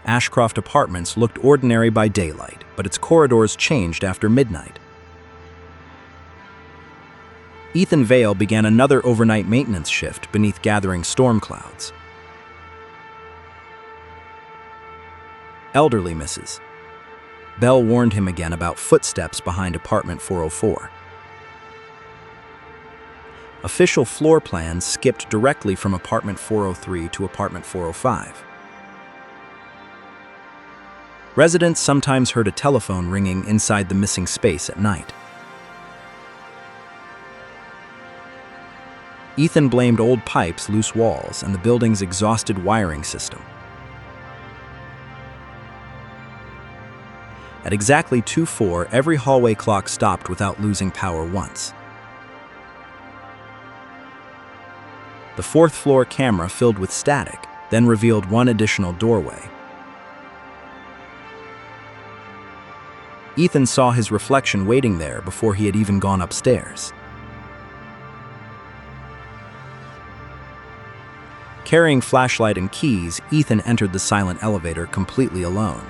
Ashcroft Apartments looked ordinary by daylight, but its corridors changed after midnight. Ethan Vale began another overnight maintenance shift beneath gathering storm clouds. Elderly Mrs. Bell warned him again about footsteps behind apartment 404. Official floor plans skipped directly from apartment 403 to apartment 405. Residents sometimes heard a telephone ringing inside the missing space at night. Ethan blamed old pipes, loose walls, and the building's exhausted wiring system. At exactly 2:04, every hallway clock stopped without losing power once. The fourth-floor camera filled with static, then revealed one additional doorway. Ethan saw his reflection waiting there before he had even gone upstairs. Carrying flashlight and keys, Ethan entered the silent elevator completely alone.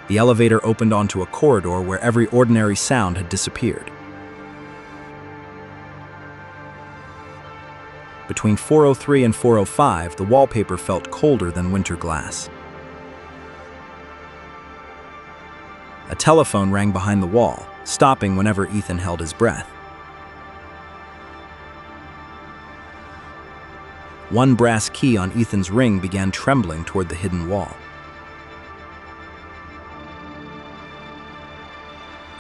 The elevator opened onto a corridor where every ordinary sound had disappeared. Between 403 and 405, the wallpaper felt colder than winter glass. A telephone rang behind the wall, stopping whenever Ethan held his breath. One brass key on Ethan's ring began trembling toward the hidden wall.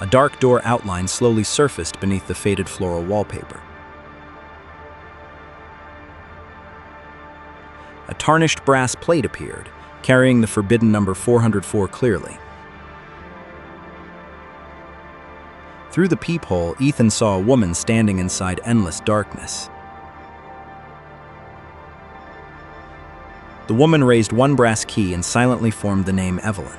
A dark door outline slowly surfaced beneath the faded floral wallpaper. A tarnished brass plate appeared, carrying the forbidden number 404 clearly. Through the peephole, Ethan saw a woman standing inside endless darkness. The woman raised one brass key and silently formed the name Evelyn.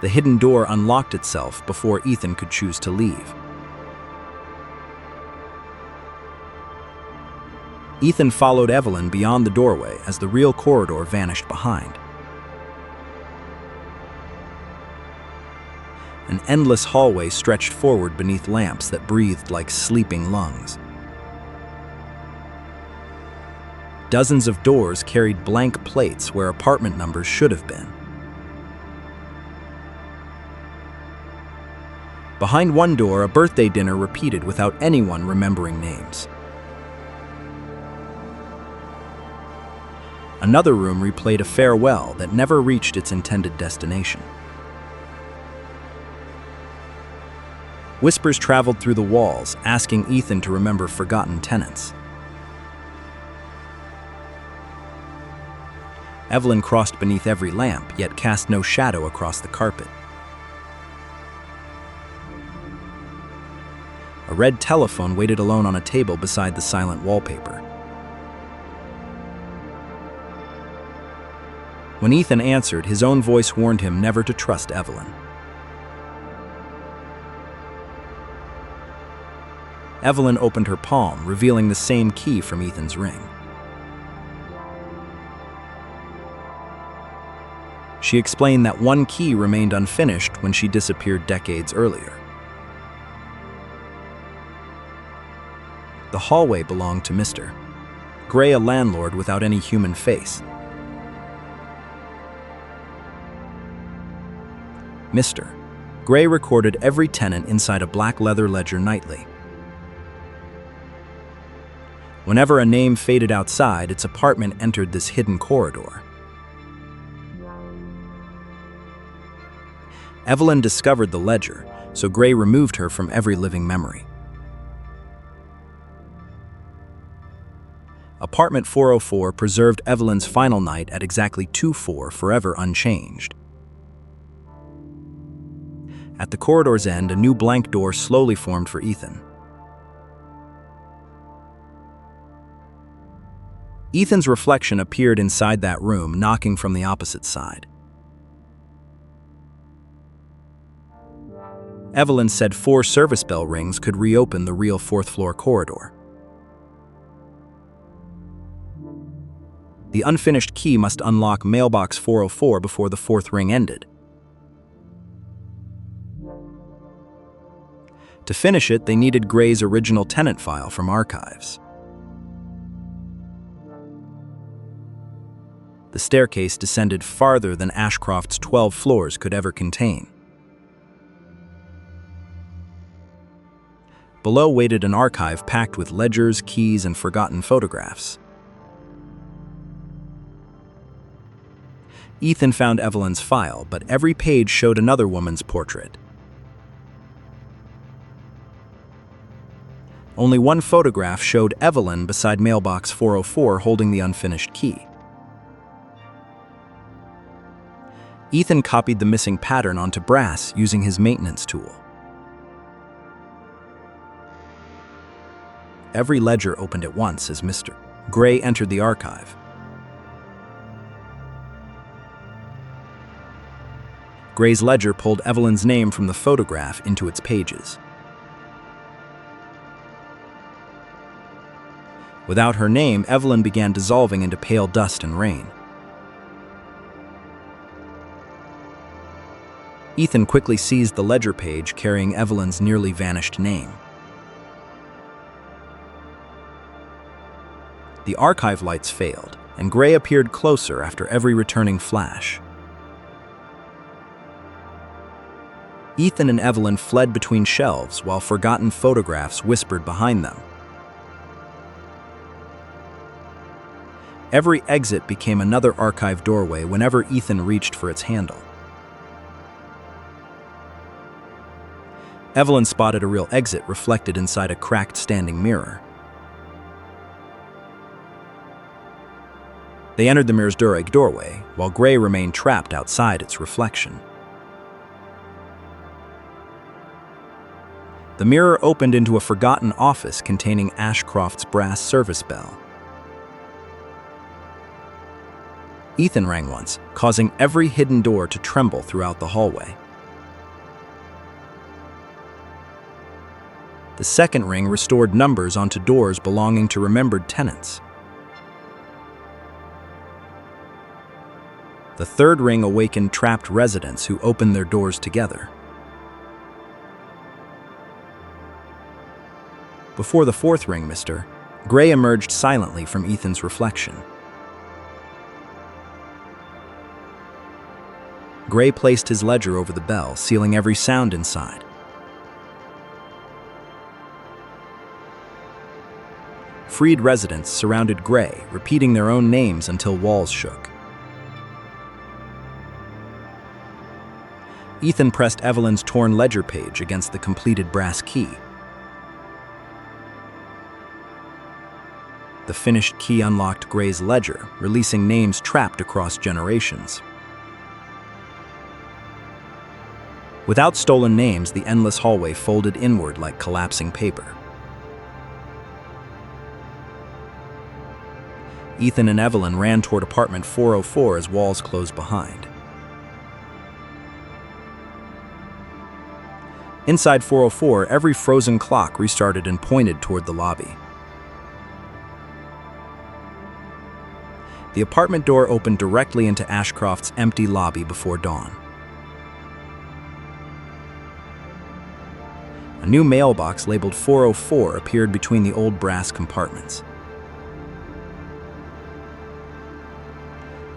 The hidden door unlocked itself before Ethan could choose to leave. Ethan followed Evelyn beyond the doorway as the real corridor vanished behind. An endless hallway stretched forward beneath lamps that breathed like sleeping lungs. Dozens of doors carried blank plates where apartment numbers should have been. Behind one door, a birthday dinner repeated without anyone remembering names. Another room replayed a farewell that never reached its intended destination. Whispers traveled through the walls, asking Ethan to remember forgotten tenants. Evelyn crossed beneath every lamp, yet cast no shadow across the carpet. A red telephone waited alone on a table beside the silent wallpaper. When Ethan answered, his own voice warned him never to trust Evelyn. Evelyn opened her palm, revealing the same key from Ethan's ring. She explained that one key remained unfinished when she disappeared decades earlier. The hallway belonged to Mr. Gray, a landlord without any human face. Mr. Gray recorded every tenant inside a black leather ledger nightly. Whenever a name faded outside, its apartment entered this hidden corridor. Evelyn discovered the ledger, so Gray removed her from every living memory. Apartment 404 preserved Evelyn's final night at exactly 2:04, forever unchanged. At the corridor's end, a new blank door slowly formed for Ethan. Ethan's reflection appeared inside that room, knocking from the opposite side. Evelyn said 4 service bell rings could reopen the real fourth-floor corridor. The unfinished key must unlock mailbox 404 before the fourth ring ended. To finish it, they needed Gray's original tenant file from archives. The staircase descended farther than Ashcroft's 12 floors could ever contain. Below waited an archive packed with ledgers, keys, and forgotten photographs. Ethan found Evelyn's file, but every page showed another woman's portrait. Only one photograph showed Evelyn beside mailbox 404 holding the unfinished key. Ethan copied the missing pattern onto brass using his maintenance tool. Every ledger opened at once as Mr. Gray entered the archive. Gray's ledger pulled Evelyn's name from the photograph into its pages. Without her name, Evelyn began dissolving into pale dust and rain. Ethan quickly seized the ledger page carrying Evelyn's nearly vanished name. The archive lights failed, and Gray appeared closer after every returning flash. Ethan and Evelyn fled between shelves while forgotten photographs whispered behind them. Every exit became another archive doorway whenever Ethan reached for its handle. Evelyn spotted a real exit reflected inside a cracked standing mirror. They entered the mirror's doorway, while Gray remained trapped outside its reflection. The mirror opened into a forgotten office containing Ashcroft's brass service bell. Ethan rang once, causing every hidden door to tremble throughout the hallway. The second ring restored numbers onto doors belonging to remembered tenants. The third ring awakened trapped residents who opened their doors together. Before the fourth ring, Mr. Gray emerged silently from Ethan's reflection. Gray placed his ledger over the bell, sealing every sound inside. Freed residents surrounded Gray, repeating their own names until walls shook. Ethan pressed Evelyn's torn ledger page against the completed brass key. The finished key unlocked Gray's ledger, releasing names trapped across generations. Without stolen names, the endless hallway folded inward like collapsing paper. Ethan and Evelyn ran toward apartment 404 as walls closed behind. Inside 404, every frozen clock restarted and pointed toward the lobby. The apartment door opened directly into Ashcroft's empty lobby before dawn. A new mailbox labeled 404 appeared between the old brass compartments.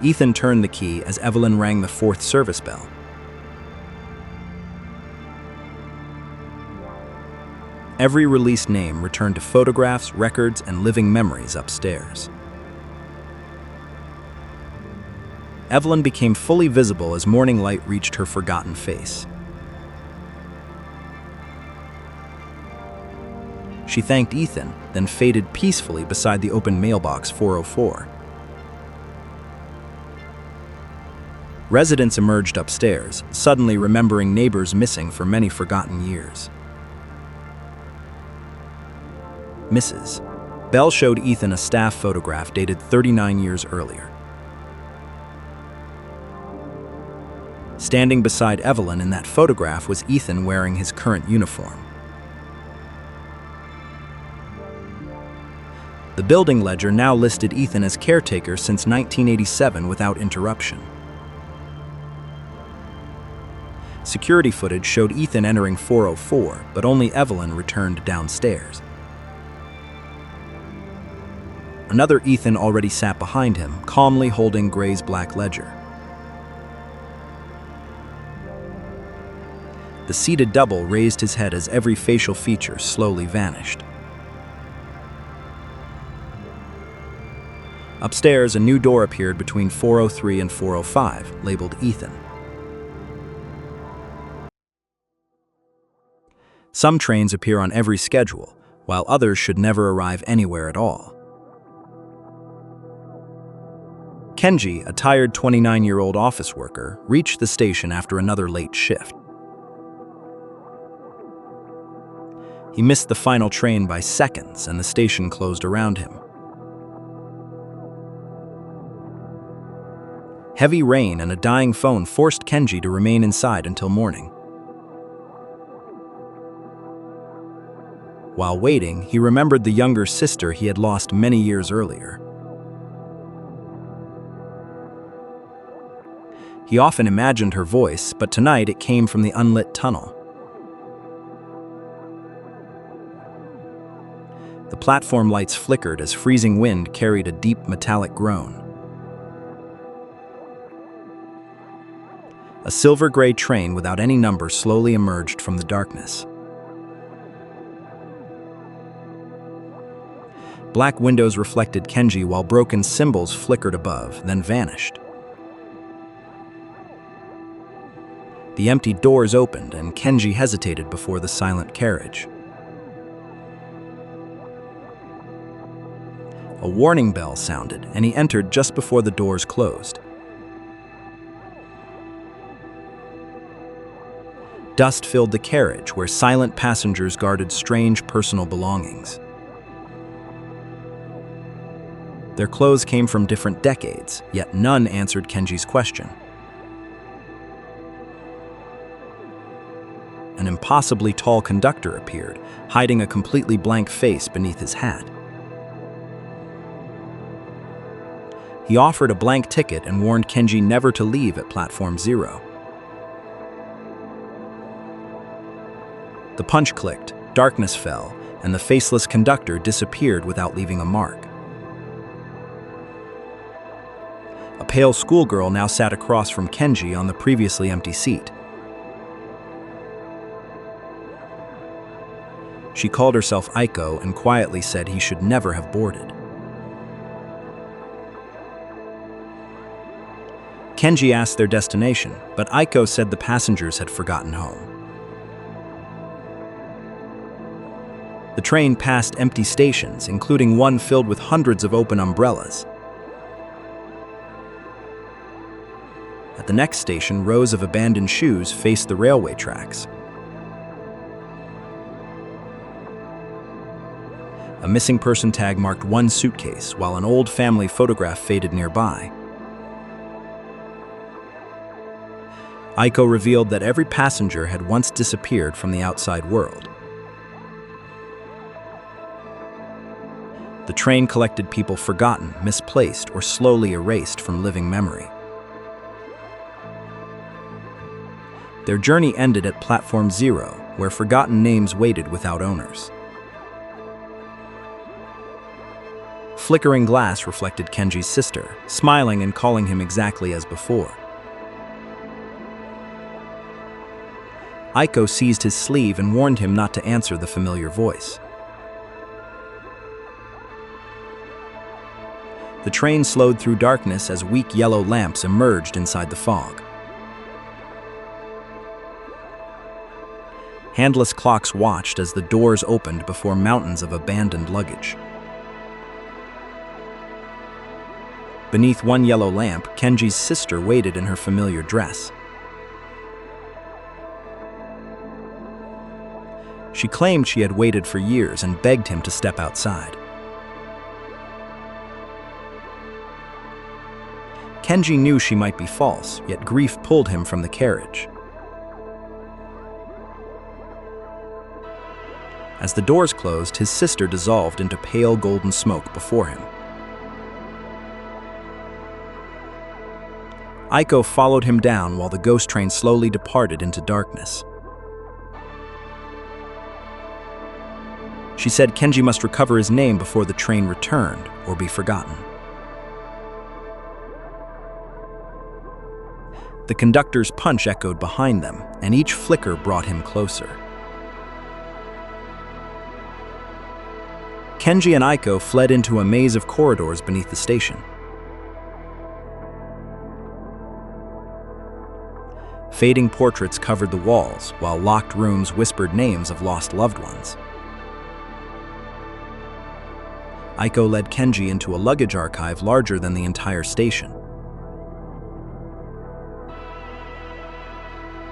Ethan turned the key as Evelyn rang the fourth service bell. Every released name returned to photographs, records, and living memories upstairs. Evelyn became fully visible as morning light reached her forgotten face. She thanked Ethan, then faded peacefully beside the open mailbox 404. Residents emerged upstairs, suddenly remembering neighbors missing for many forgotten years. Mrs. Bell showed Ethan a staff photograph dated 39 years earlier. Standing beside Evelyn in that photograph was Ethan wearing his current uniform. The building ledger now listed Ethan as caretaker since 1987 without interruption. Security footage showed Ethan entering 404, but only Evelyn returned downstairs. Another Ethan already sat behind him, calmly holding Gray's black ledger. The seated double raised his head as every facial feature slowly vanished. Upstairs, a new door appeared between 403 and 405, labeled Ethan. Some trains appear on every schedule, while others should never arrive anywhere at all. Kenji, a tired 29-year-old office worker, reached the station after another late shift. He missed the final train by seconds, and the station closed around him. Heavy rain and a dying phone forced Kenji to remain inside until morning. While waiting, he remembered the younger sister he had lost many years earlier. He often imagined her voice, but tonight it came from the unlit tunnel. The platform lights flickered as freezing wind carried a deep metallic groan. A silver-gray train without any number slowly emerged from the darkness. Black windows reflected Kenji while broken symbols flickered above, then vanished. The empty doors opened, and Kenji hesitated before the silent carriage. A warning bell sounded, and he entered just before the doors closed. Dust filled the carriage, where silent passengers guarded strange personal belongings. Their clothes came from different decades, yet none answered Kenji's question. An impossibly tall conductor appeared, hiding a completely blank face beneath his hat. He offered a blank ticket and warned Kenji never to leave at Platform 0. The punch clicked, darkness fell, and the faceless conductor disappeared without leaving a mark. A pale schoolgirl now sat across from Kenji on the previously empty seat. She called herself Aiko and quietly said he should never have boarded. Kenji asked their destination, but Aiko said the passengers had forgotten home. The train passed empty stations, including one filled with hundreds of open umbrellas. At the next station, rows of abandoned shoes faced the railway tracks. A missing person tag marked one suitcase, while an old family photograph faded nearby. Aiko revealed that every passenger had once disappeared from the outside world. The train collected people forgotten, misplaced, or slowly erased from living memory. Their journey ended at Platform 0, where forgotten names waited without owners. Flickering glass reflected Kenji's sister, smiling and calling him exactly as before. Aiko seized his sleeve and warned him not to answer the familiar voice. The train slowed through darkness as weak yellow lamps emerged inside the fog. Handless clocks watched as the doors opened before mountains of abandoned luggage. Beneath one yellow lamp, Kenji's sister waited in her familiar dress. She claimed she had waited for years and begged him to step outside. Kenji knew she might be false, yet grief pulled him from the carriage. As the doors closed, his sister dissolved into pale golden smoke before him. Aiko followed him down while the ghost train slowly departed into darkness. She said Kenji must recover his name before the train returned or be forgotten. The conductor's punch echoed behind them, and each flicker brought him closer. Kenji and Aiko fled into a maze of corridors beneath the station. Fading portraits covered the walls, while locked rooms whispered names of lost loved ones. Aiko led Kenji into a luggage archive larger than the entire station.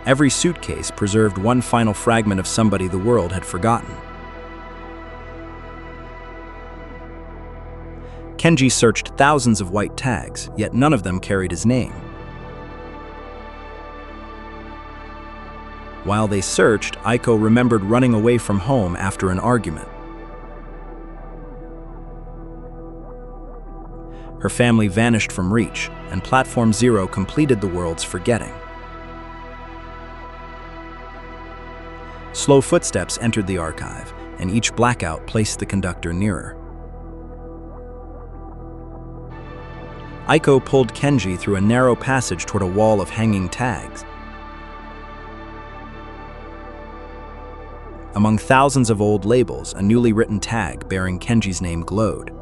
Every suitcase preserved one final fragment of somebody the world had forgotten. Kenji searched thousands of white tags, yet none of them carried his name. While they searched, Aiko remembered running away from home after an argument. Her family vanished from reach, and Platform Zero completed the world's forgetting. Slow footsteps entered the archive, and each blackout placed the conductor nearer. Aiko pulled Kenji through a narrow passage toward a wall of hanging tags. Among thousands of old labels, a newly written tag bearing Kenji's name glowed.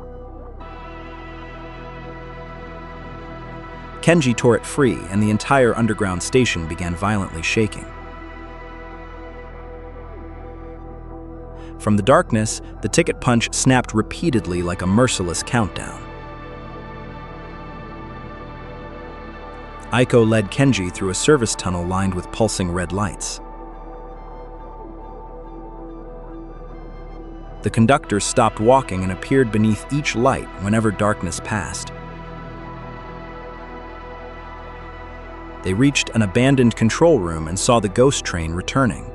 Kenji tore it free, and the entire underground station began violently shaking. From the darkness, the ticket punch snapped repeatedly like a merciless countdown. Aiko led Kenji through a service tunnel lined with pulsing red lights. The conductor stopped walking and appeared beneath each light whenever darkness passed. They reached an abandoned control room and saw the ghost train returning.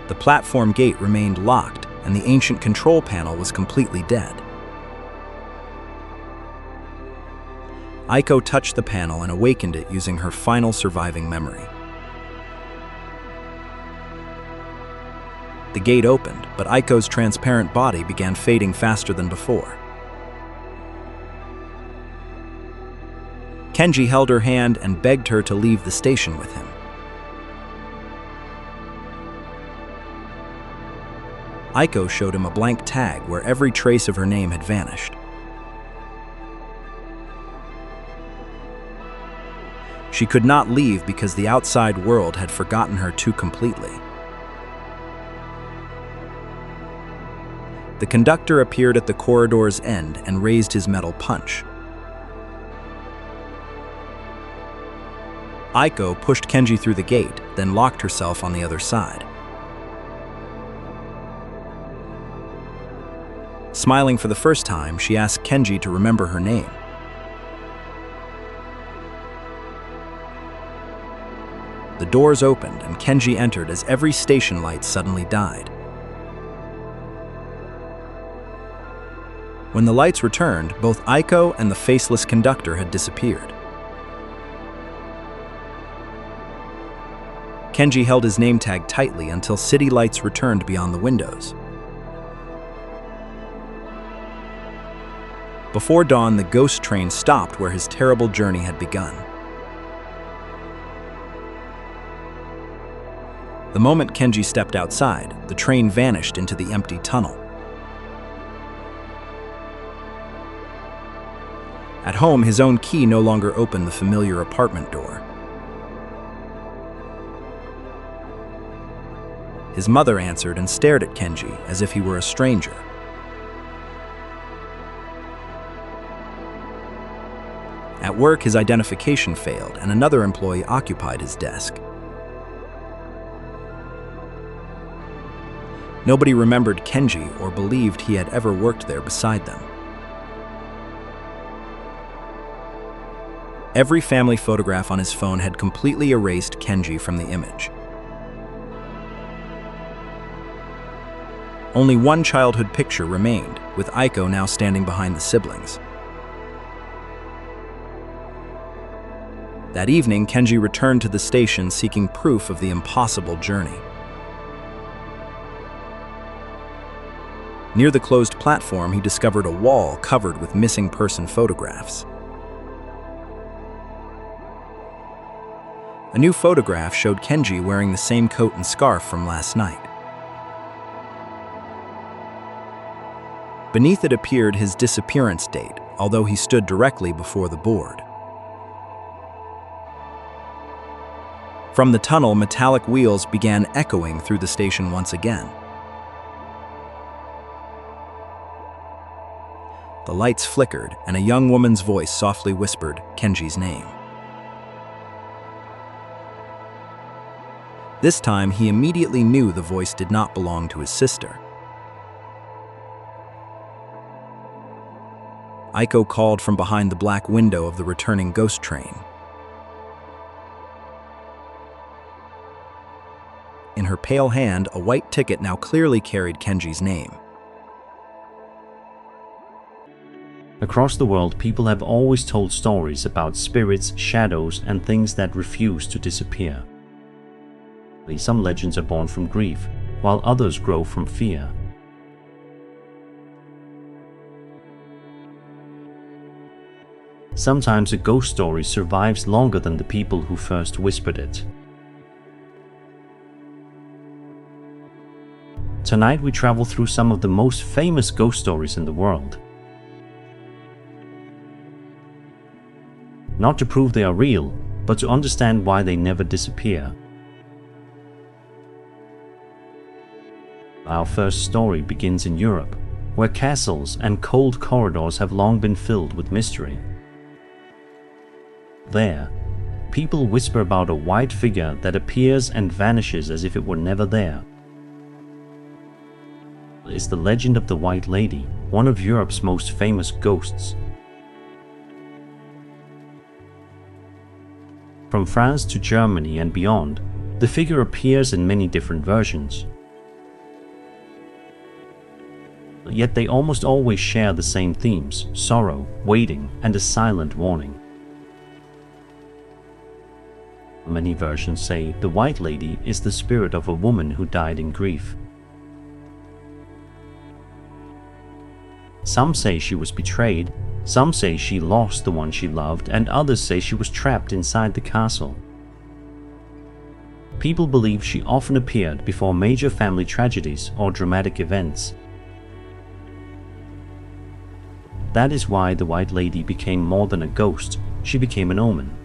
The platform gate remained locked, and the ancient control panel was completely dead. Aiko touched the panel and awakened it using her final surviving memory. The gate opened, but Aiko's transparent body began fading faster than before. Kenji held her hand and begged her to leave the station with him. Aiko showed him a blank tag where every trace of her name had vanished. She could not leave because the outside world had forgotten her too completely. The conductor appeared at the corridor's end and raised his metal punch. Aiko pushed Kenji through the gate, then locked herself on the other side. Smiling for the first time, she asked Kenji to remember her name. The doors opened and Kenji entered as every station light suddenly died. When the lights returned, both Aiko and the faceless conductor had disappeared. Kenji held his name tag tightly until city lights returned beyond the windows. Before dawn, the ghost train stopped where his terrible journey had begun. The moment Kenji stepped outside, the train vanished into the empty tunnel. At home, his own key no longer opened the familiar apartment door. His mother answered and stared at Kenji as if he were a stranger. At work, his identification failed, and another employee occupied his desk. Nobody remembered Kenji or believed he had ever worked there beside them. Every family photograph on his phone had completely erased Kenji from the image. Only one childhood picture remained, with Aiko now standing behind the siblings. That evening, Kenji returned to the station seeking proof of the impossible journey. Near the closed platform, he discovered a wall covered with missing person photographs. A new photograph showed Kenji wearing the same coat and scarf from last night. Beneath it appeared his disappearance date, although he stood directly before the board. From the tunnel, metallic wheels began echoing through the station once again. The lights flickered, and a young woman's voice softly whispered Kenji's name. This time, he immediately knew the voice did not belong to his sister. Aiko called from behind the black window of the returning ghost train. In her pale hand, a white ticket now clearly carried Kenji's name. Across the world, people have always told stories about spirits, shadows, and things that refuse to disappear. Some legends are born from grief, while others grow from fear. Sometimes a ghost story survives longer than the people who first whispered it. Tonight we travel through some of the most famous ghost stories in the world. Not to prove they are real, but to understand why they never disappear. Our first story begins in Europe, where castles and cold corridors have long been filled with mystery. There, people whisper about a white figure that appears and vanishes as if it were never there. It's the legend of the White Lady, one of Europe's most famous ghosts. From France to Germany and beyond, the figure appears in many different versions. Yet they almost always share the same themes: sorrow, waiting, and a silent warning. Many versions say the White Lady is the spirit of a woman who died in grief. Some say she was betrayed, some say she lost the one she loved, and others say she was trapped inside the castle. People believe she often appeared before major family tragedies or dramatic events. That is why the White Lady became more than a ghost, she became an omen.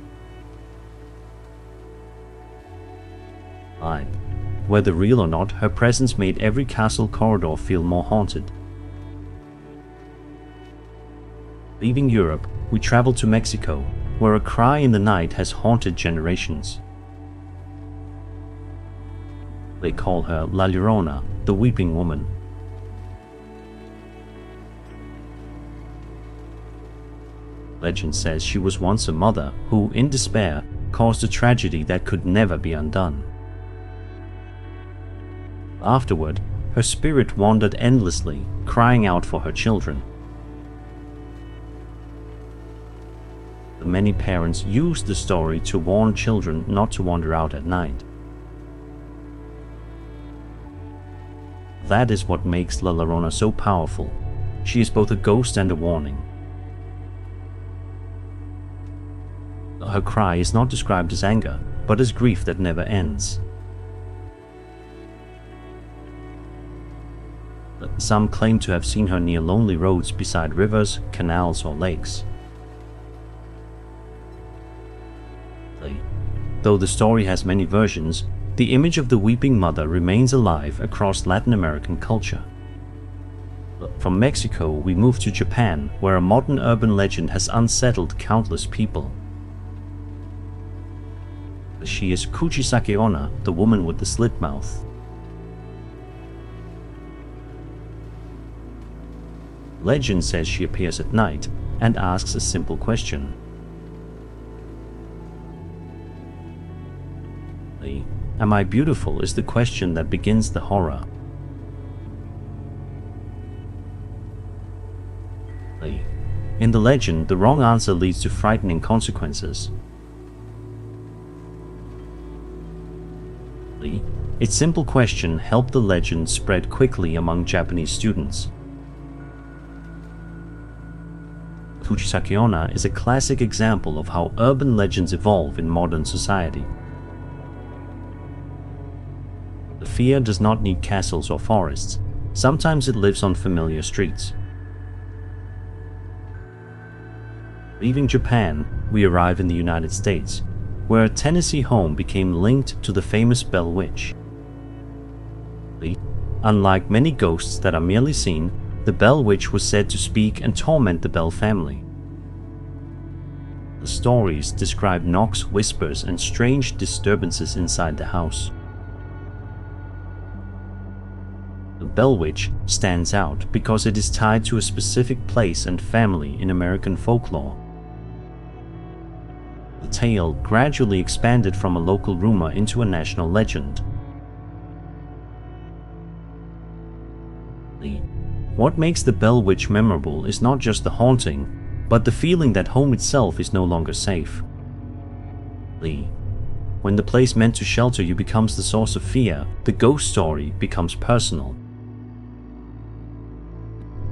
Whether real or not, her presence made every castle corridor feel more haunted. Leaving Europe, we travel to Mexico, where a cry in the night has haunted generations. They call her La Llorona, the weeping woman. Legend says she was once a mother who, in despair, caused a tragedy that could never be undone. Afterward, her spirit wandered endlessly, crying out for her children. Many parents used the story to warn children not to wander out at night. That is what makes La Llorona so powerful. She is both a ghost and a warning. Her cry is not described as anger, but as grief that never ends. Some claim to have seen her near lonely roads beside rivers, canals, or lakes. Though the story has many versions, the image of the weeping mother remains alive across Latin American culture. From Mexico, we move to Japan, where a modern urban legend has unsettled countless people. She is Kuchisake Onna, the woman with the slit mouth. Legend says she appears at night and asks a simple question. Am I beautiful is the question that begins the horror. In the legend, the wrong answer leads to frightening consequences. Its simple question helped the legend spread quickly among Japanese students. Fujisaki Onna is a classic example of how urban legends evolve in modern society. The fear does not need castles or forests. Sometimes it lives on familiar streets. Leaving Japan, we arrive in the United States, where a Tennessee home became linked to the famous Bell Witch. Unlike many ghosts that are merely seen, the Bell Witch was said to speak and torment the Bell family. The stories describe knocks, whispers, and strange disturbances inside the house. The Bell Witch stands out because it is tied to a specific place and family in American folklore. The tale gradually expanded from a local rumor into a national legend. What makes the Bell Witch memorable is not just the haunting, but the feeling that home itself is no longer safe. When the place meant to shelter you becomes the source of fear, the ghost story becomes personal.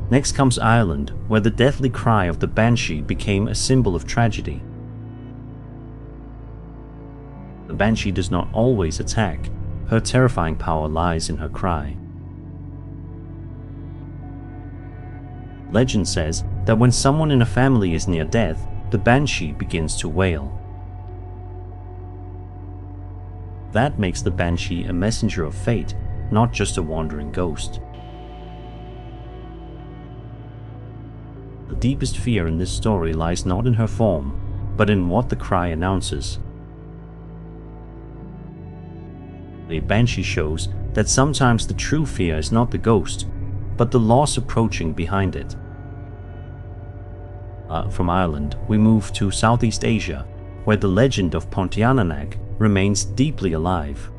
Next comes Ireland, where the deathly cry of the banshee became a symbol of tragedy. The banshee does not always attack. Her terrifying power lies in her cry. Legend says that when someone in a family is near death, the banshee begins to wail. That makes the banshee a messenger of fate, not just a wandering ghost. The deepest fear in this story lies not in her form, but in what the cry announces. The banshee shows that sometimes the true fear is not the ghost, but the loss approaching behind it. From Ireland, we move to Southeast Asia, where the legend of Pontianak remains deeply alive.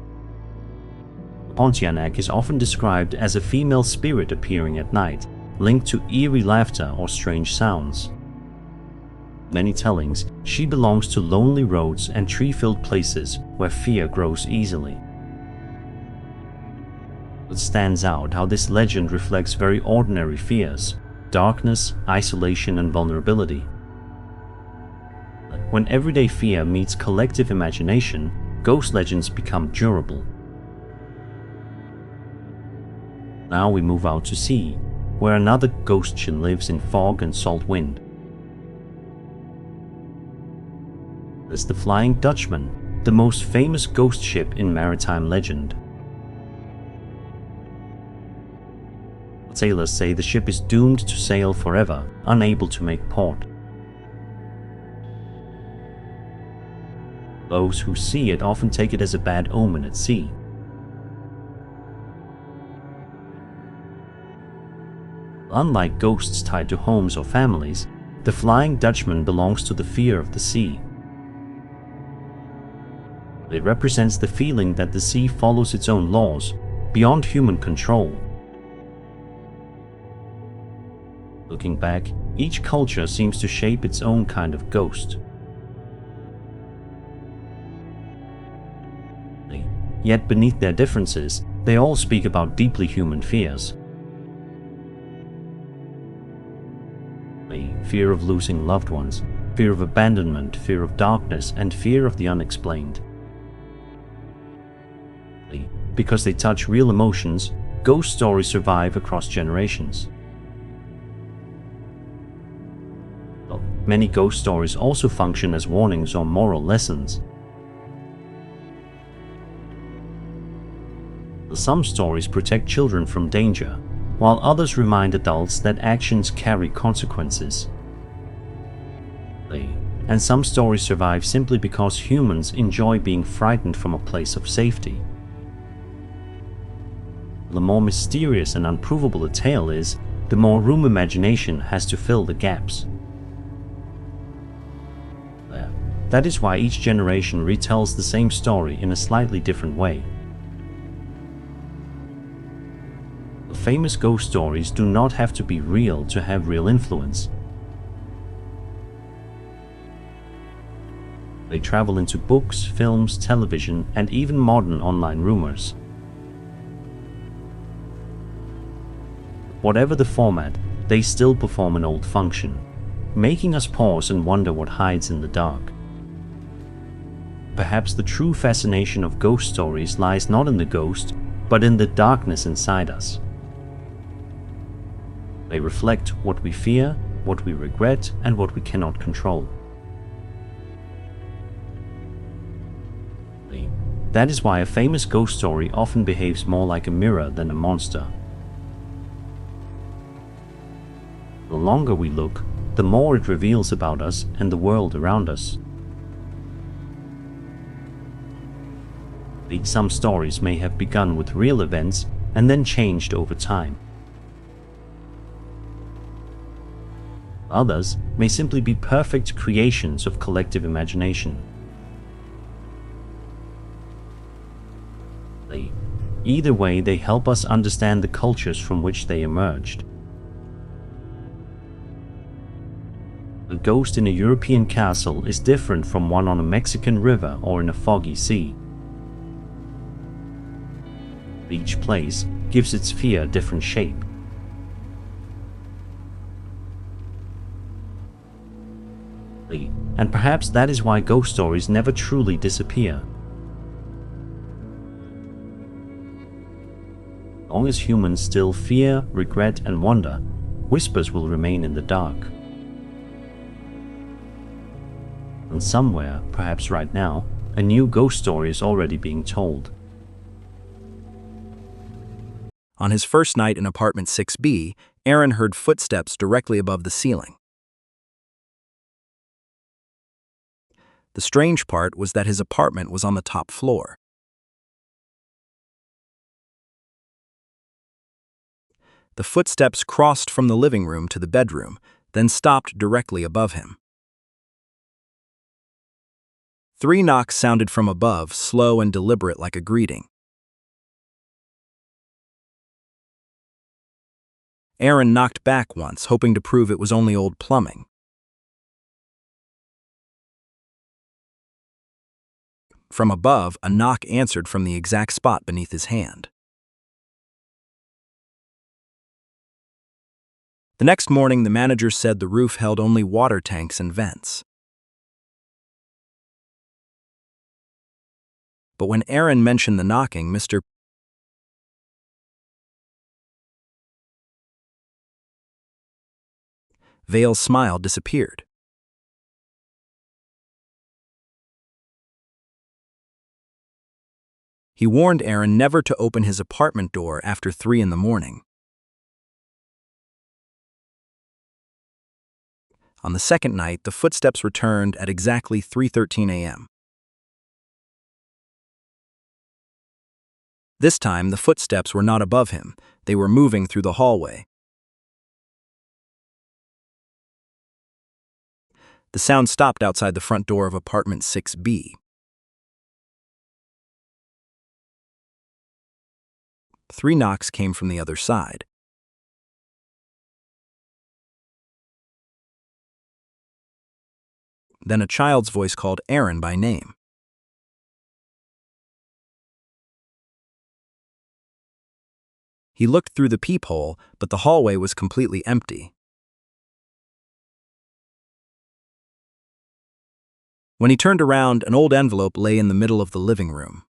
Pontianak is often described as a female spirit appearing at night, linked to eerie laughter or strange sounds. Many tellings, she belongs to lonely roads and tree-filled places where fear grows easily. It stands out how this legend reflects very ordinary fears: darkness, isolation, and vulnerability. When everyday fear meets collective imagination, ghost legends become durable. Now we move out to sea, where another ghost ship lives in fog and salt wind. It's the Flying Dutchman, the most famous ghost ship in maritime legend. Sailors say the ship is doomed to sail forever, unable to make port. Those who see it often take it as a bad omen at sea. Unlike ghosts tied to homes or families, the Flying Dutchman belongs to the fear of the sea. It represents the feeling that the sea follows its own laws, beyond human control. Looking back, each culture seems to shape its own kind of ghost. Yet beneath their differences, they all speak about deeply human fears. Fear of losing loved ones, fear of abandonment, fear of darkness, and fear of the unexplained. Because they touch real emotions, ghost stories survive across generations. Many ghost stories also function as warnings or moral lessons. Some stories protect children from danger, while others remind adults that actions carry consequences. And some stories survive simply because humans enjoy being frightened from a place of safety. The more mysterious and unprovable a tale is, the more room imagination has to fill the gaps. That is why each generation retells the same story in a slightly different way. Famous ghost stories do not have to be real to have real influence. They travel into books, films, television, and even modern online rumors. Whatever the format, they still perform an old function, making us pause and wonder what hides in the dark. Perhaps the true fascination of ghost stories lies not in the ghost, but in the darkness inside us. They reflect what we fear, what we regret, and what we cannot control. That is why a famous ghost story often behaves more like a mirror than a monster. The longer we look, the more it reveals about us and the world around us. Some stories may have begun with real events and then changed over time. Others may simply be perfect creations of collective imagination. Either way, they help us understand the cultures from which they emerged. A ghost in a European castle is different from one on a Mexican river or in a foggy sea. Each place gives its fear a different shape. And perhaps that is why ghost stories never truly disappear. As long as humans still fear, regret, and wonder, whispers will remain in the dark. And somewhere, perhaps right now, a new ghost story is already being told. On his first night in apartment 6B, Aaron heard footsteps directly above the ceiling. The strange part was that his apartment was on the top floor. The footsteps crossed from the living room to the bedroom, then stopped directly above him. 3 knocks sounded from above, slow and deliberate like a greeting. Aaron knocked back once, hoping to prove it was only old plumbing. From above, a knock answered from the exact spot beneath his hand. The next morning, the manager said the roof held only water tanks and vents. But when Aaron mentioned the knocking, Mr. Vale's smile disappeared. He warned Aaron never to open his apartment door after 3 in the morning. On the second night, the footsteps returned at exactly 3:13 a.m. This time, the footsteps were not above him. They were moving through the hallway. The sound stopped outside the front door of apartment 6B. 3 knocks came from the other side. Then a child's voice called Aaron by name. He looked through the peephole, but the hallway was completely empty. When he turned around, an old envelope lay in the middle of the living room.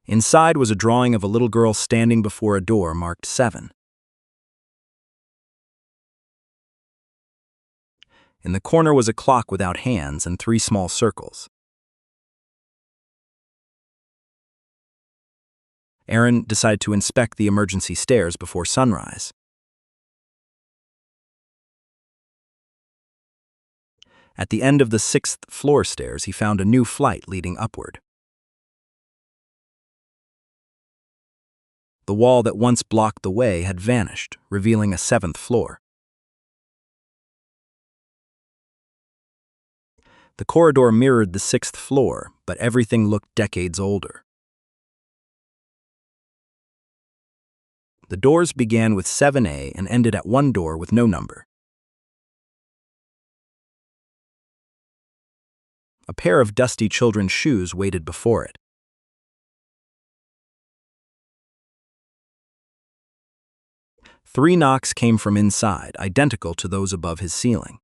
Inside was a drawing of a little girl standing before a door marked 7. In the corner was a clock without hands and 3 small circles. Aaron decided to inspect the emergency stairs before sunrise. At the end of the 6th floor stairs, he found a new flight leading upward. The wall that once blocked the way had vanished, revealing a 7th floor. The corridor mirrored the 6th floor, but everything looked decades older. The doors began with 7A and ended at one door with no number. A pair of dusty children's shoes waited before it. Three knocks came from inside, identical to those above his ceiling.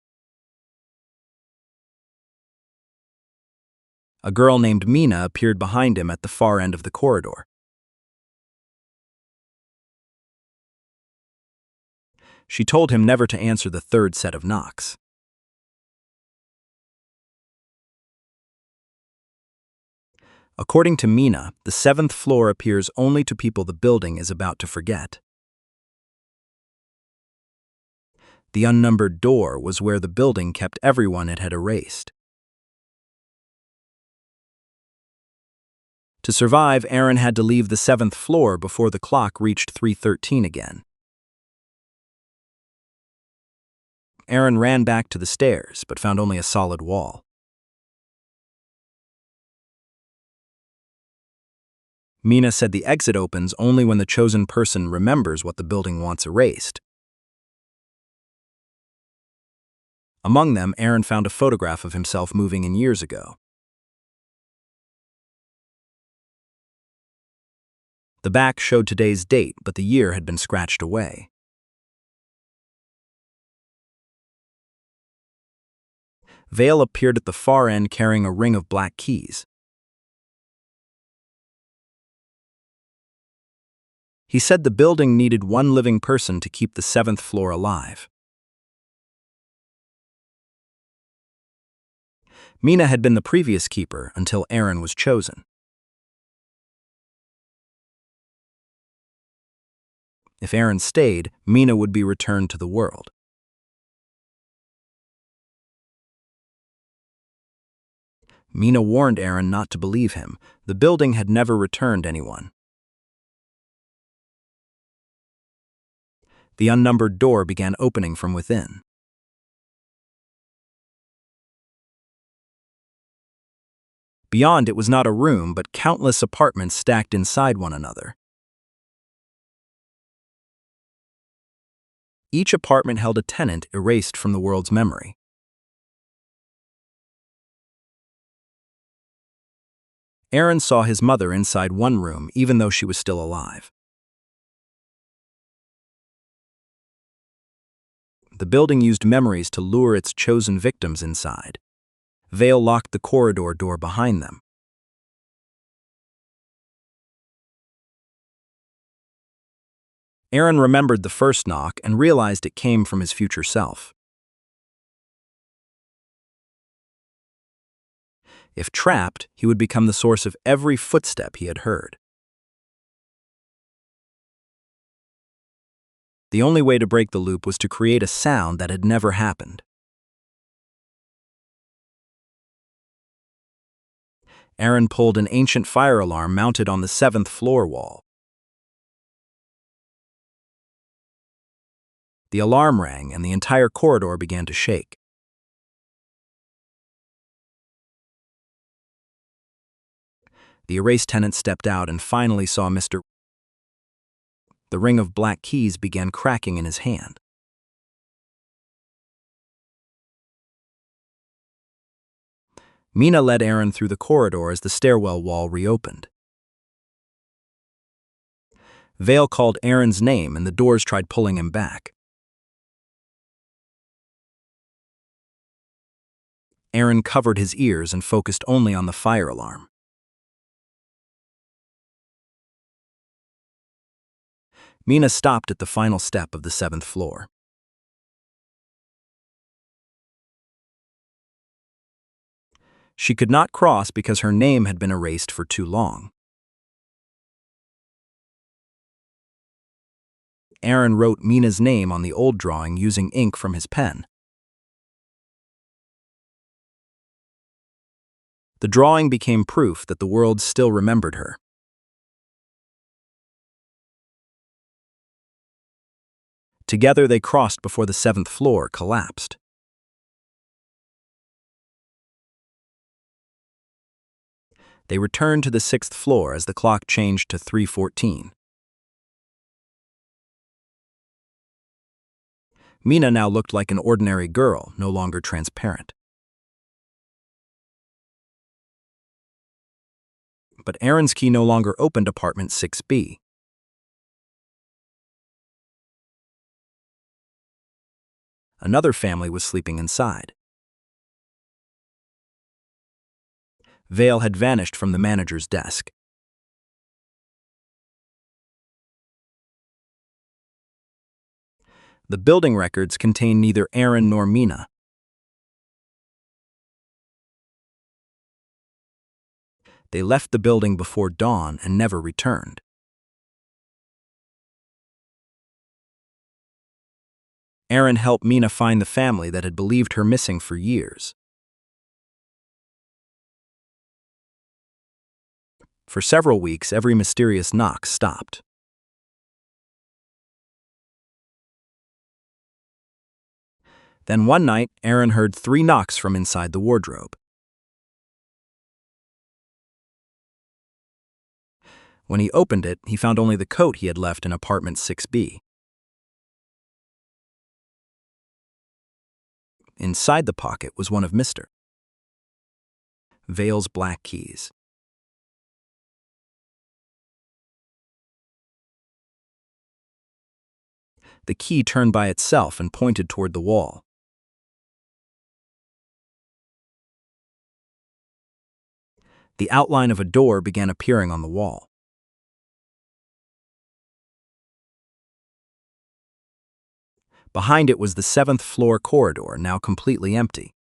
A girl named Mina appeared behind him at the far end of the corridor. She told him never to answer the third set of knocks. According to Mina, the seventh floor appears only to people the building is about to forget. The unnumbered door was where the building kept everyone it had erased. To survive, Aaron had to leave the seventh floor before the clock reached 3:13 again. Aaron ran back to the stairs, but found only a solid wall. Mina said the exit opens only when the chosen person remembers what the building wants erased. Among them, Aaron found a photograph of himself moving in years ago. The back showed today's date, but the year had been scratched away. Vale appeared at the far end carrying a ring of black keys. He said the building needed one living person to keep the seventh floor alive. Mina had been the previous keeper until Aaron was chosen. If Aaron stayed, Mina would be returned to the world. Mina warned Aaron not to believe him. The building had never returned anyone. The unnumbered door began opening from within. Beyond it was not a room, but countless apartments stacked inside one another. Each apartment held a tenant erased from the world's memory. Aaron saw his mother inside one room, even though she was still alive. The building used memories to lure its chosen victims inside. Vale locked the corridor door behind them. Aaron remembered the first knock and realized it came from his future self. If trapped, he would become the source of every footstep he had heard. The only way to break the loop was to create a sound that had never happened. Aaron pulled an ancient fire alarm mounted on the seventh floor wall. The alarm rang and the entire corridor began to shake. The erased tenant stepped out and finally saw Mr. The ring of black keys began cracking in his hand. Mina led Aaron through the corridor as the stairwell wall reopened. Vale called Aaron's name and the doors tried pulling him back. Aaron covered his ears and focused only on the fire alarm. Mina stopped at the final step of the seventh floor. She could not cross because her name had been erased for too long. Aaron wrote Mina's name on the old drawing using ink from his pen. The drawing became proof that the world still remembered her. Together they crossed before the seventh floor collapsed. They returned to the sixth floor as the clock changed to 3:14. Mina now looked like an ordinary girl, no longer transparent. but Aaron's key no longer opened apartment 6B. Another family was sleeping inside. Vale had vanished from the manager's desk. The building records contain neither Aaron nor Mina. They left the building before dawn and never returned. Aaron helped Mina find the family that had believed her missing for years. For several weeks, every mysterious knock stopped. Then one night, Aaron heard 3 knocks from inside the wardrobe. When he opened it, he found only the coat he had left in apartment 6B. Inside the pocket was one of Mr. Vale's black keys. The key turned by itself and pointed toward the wall. The outline of a door began appearing on the wall. Behind it was the 7th floor corridor, now completely empty.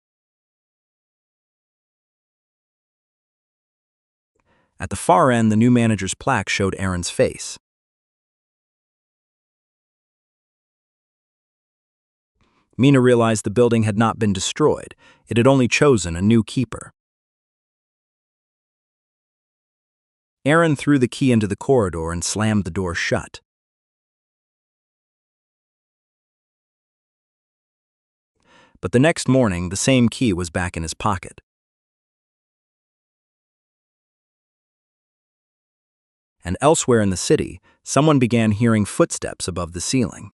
At the far end, the new manager's plaque showed Aaron's face. Mina realized the building had not been destroyed. It had only chosen a new keeper. Aaron threw the key into the corridor and slammed the door shut. But the next morning, the same key was back in his pocket. And elsewhere in the city, someone began hearing footsteps above the ceiling.